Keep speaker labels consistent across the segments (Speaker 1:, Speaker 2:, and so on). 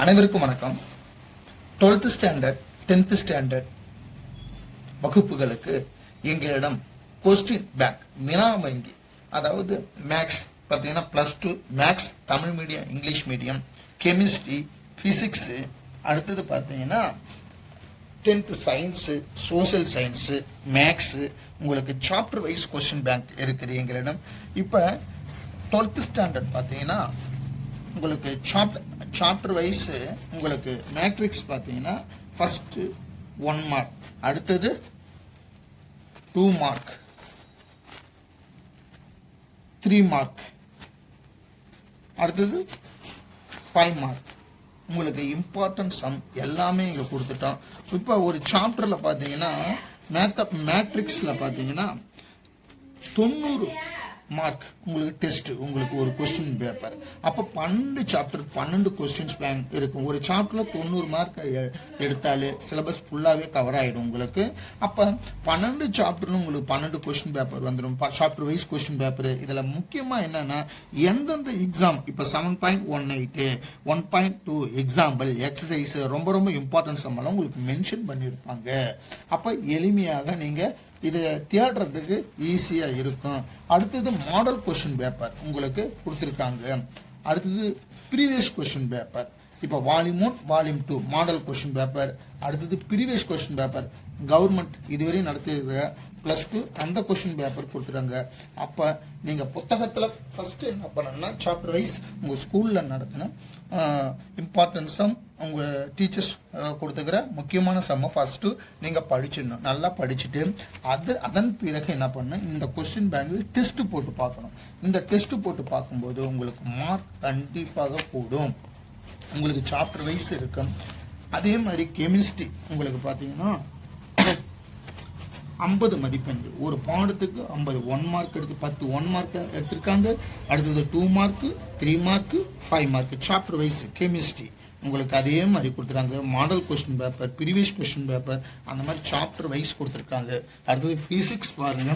Speaker 1: அனைவருக்கும் வணக்கம். 12th standard 10th standard வகுப்புகளுக்கு எங்களிடம் கொஸ்டின் பேங்க் வினா வங்கி, அதாவது மேக்ஸ் பார்த்தீங்கன்னா +2 maths Tamil medium English medium, chemistry, physics, அடுத்தது பார்த்தீங்கன்னா 10th science, social science, maths, உங்களுக்கு சாப்டர் வைஸ் கொஸ்டின் பேங்க் இருக்குது எங்களிடம். இப்போ 12th ஸ்டாண்டர்ட் பார்த்தீங்கன்னா உங்களுக்கு சாப்டர் வைஸ் உங்களுக்கு மேட்ரிக்ஸ் பார்த்தீங்கன்னா ஃபர்ஸ்ட் 1 மார்க், அடுத்தது 2 மார்க், 3 மார்க், அடுத்தது 5 மார்க். உங்களுக்கு இம்பார்ட்டன்ட் சம் எல்லாமே இங்கே கொடுத்துட்டோம். இப்போ ஒரு சாப்டரில் பார்த்தீங்கன்னா மேட்ரிக்ஸில் பார்த்தீங்கன்னா 90 மார்க் உங்களுக்கு டெஸ்ட், உங்களுக்கு ஒரு கொஸ்டின் பேப்பர். அப்போ 12 சாப்டர் 12 கொஸ்டின்ஸ் பேங்க் இருக்கும். ஒரு சாப்டரில் 90 மார்க் எடுத்தாலே சிலபஸ் ஃபுல்லாகவே கவர் ஆகிடும் உங்களுக்கு. அப்போ 12 சாப்டர்னு உங்களுக்கு 12 கொஸ்டின் பேப்பர் வந்துடும், சாப்டர் வைஸ் கொஸ்டின் பேப்பர். இதில் முக்கியமாக என்னன்னா எந்தெந்த எக்ஸாம், இப்போ 7.18 1.2 எக்ஸாம்பிள் எக்ஸசைஸ் ரொம்ப ரொம்ப இம்பார்ட்டன்ஸ் நம்மளாம் உங்களுக்கு மென்ஷன் பண்ணியிருப்பாங்க. அப்போ எளிமையாக நீங்கள் இது தேடுறதுக்கு ஈஸியா இருக்கும். அடுத்தது மாடல் கொஸ்டின் பேப்பர் உங்களுக்கு கொடுத்துருக்காங்க. அடுத்தது ப்ரீவியஸ் கொஸ்டின் பேப்பர், இப்போ volume 1 volume 2 model question paper. அடுத்தது ப்ரீவியஸ் கொஸ்டின் பேப்பர் கவர்மெண்ட் இதுவரையும் நடத்திருக்கிற +2 அந்த கொஸ்டின் பேப்பர் கொடுத்துருங்க. அப்போ நீங்கள் புத்தகத்தில் ஃபர்ஸ்ட் என்ன பண்ணணும்னா சாப்டர் வைஸ் உங்கள் ஸ்கூலில் நடத்தின இம்பார்ட்டன்ட் சம், உங்கள் டீச்சர்ஸ் கொடுத்துக்கிற முக்கியமான சம்மை ஃபர்ஸ்ட்டு நீங்கள் படிச்சிடணும். நல்லா படிச்சுட்டு அதன் பிறகு என்ன பண்ணணும், இந்த கொஸ்டின் பேங்கில் டெஸ்ட் போட்டு பார்க்கணும். இந்த டெஸ்ட் போட்டு பார்க்கும்போது உங்களுக்கு மார்க் கண்டிப்பாக கூடும். உங்களுக்கு சாப்டர் வைஸ் இருக்கும். அதே மாதிரி கெமிஸ்ட்ரி உங்களுக்கு பார்த்தீங்கன்னா 50 மதிப்பெண்கள் ஒரு பாடத்துக்கு 50, 1 மார்க் எடுத்து 10 1 மார்க் எடுத்திருக்காங்க. அடுத்தது 2 mark, 3 mark, 5 mark chapter wise chemistry உங்களுக்கு அதே மாதிரி கொடுத்துருக்காங்க. Model question paper, previous question paper, அந்த மாதிரி சாப்டர் வைஸ் கொடுத்துருக்காங்க. அடுத்தது பிசிக்ஸ் பாருங்க,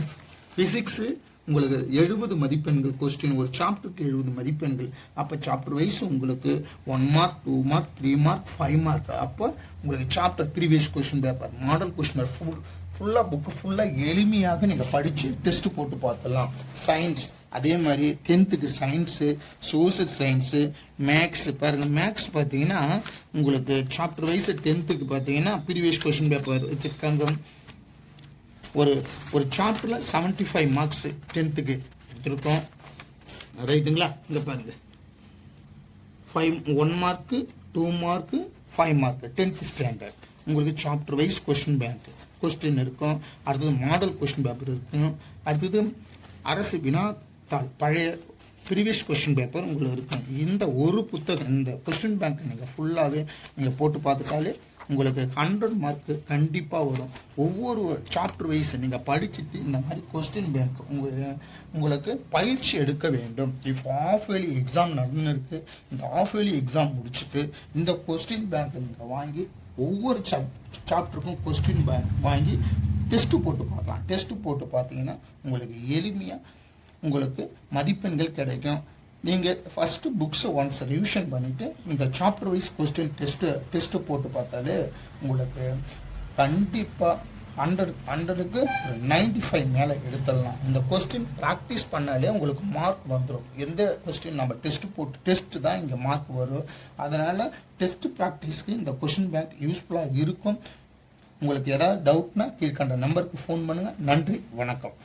Speaker 1: பிசிக்ஸ் உங்களுக்கு 70 மதிப்பெண்கள் கொஸ்டின், ஒரு சாப்டருக்கு 70 மதிப்பெண்கள். அப்போ சாப்டர் வைஸ் உங்களுக்கு 1 மார்க், 2 மார்க், 3 மார்க், 5 மார்க். அப்போ உங்களுக்கு chapter previous question paper, model question paper ஃபுல்லாக புக்கு ஃபுல்லாக எளிமையாக நீங்கள் படித்து டெஸ்ட் போட்டு பார்த்துடலாம். சயின்ஸ் அதே மாதிரி 10th science, social science, maths பாருங்கள். மேக்ஸ் பார்த்தீங்கன்னா உங்களுக்கு சாப்டர் வைஸ் 10th பார்த்தீங்கன்னா ப்ரீவியஸ் கொஸ்டின் பேப்பர் வச்சுருக்காங்க. ஒரு சாப்டரில் 75 மார்க்ஸ் 10th எடுத்துருக்கோம், ரைட்டுங்களா? இங்கே பாருங்க 1 mark, 2 mark, 5 mark 10th standard உங்களுக்கு chapter wise question bank question இருக்கும். அடுத்தது மாடல் கொஸ்டின் பேப்பர் இருக்கும். அடுத்தது அரசு வினாத்தாள் பழைய ப்ரீவியஸ் கொஸ்டின் பேப்பர் உங்களுக்கு இருக்கும். இந்த ஒரு புத்தகம், இந்த கொஸ்டின் பேங்க் நீங்கள் ஃபுல்லாகவே நீங்கள் போட்டு பார்த்துட்டாலே உங்களுக்கு 100 மார்க் கண்டிப்பாக வரும். ஒவ்வொரு சாப்டர் வைஸ் நீங்கள் படிச்சுட்டு இந்த மாதிரி கொஸ்டின் பேங்க் உங்களுக்கு பயிற்சி எடுக்க வேண்டும். இப்போ ஆஃப் இயர்லி எக்ஸாம் நடந்துருக்கு. இந்த ஆஃப் இயர்லி எக்ஸாம் முடிச்சுட்டு இந்த கொஸ்டின் பேங்க் நீங்கள் வாங்கி ஒவ்வொரு சாப்டருக்கும் கொஸ்டின் பேங்க் வாங்கி டெஸ்ட் போட்டு பார்க்கலாம். டெஸ்ட் போட்டு பார்த்தீங்கன்னா உங்களுக்கு எளிமையாக உங்களுக்கு மதிப்பெண்கள் கிடைக்கும். நீங்கள் ஃபஸ்ட்டு புக்ஸை ஒன்ஸ் ரிவிஷன் பண்ணிவிட்டு இந்த சாப்டர் வைஸ் கொஸ்டின் டெஸ்ட்டு போட்டு பார்த்தாலே உங்களுக்கு கண்டிப்பாக 100க்கு 95 மேலே எடுத்துடலாம். இந்த கொஸ்டின் ப்ராக்டிஸ் பண்ணாலே உங்களுக்கு மார்க் வந்துடும். எந்த கொஸ்டின் நம்ம டெஸ்ட் தான் இங்கே மார்க் வரும். அதனால் டெஸ்ட் ப்ராக்டிஸ்க்கு இந்த கொஸ்டின் பேங்க் யூஸ்ஃபுல்லாக இருக்கும். உங்களுக்கு ஏதாவது டவுட்னா கீழ்கண்ட நம்பருக்கு ஃபோன் பண்ணுங்கள். நன்றி, வணக்கம்.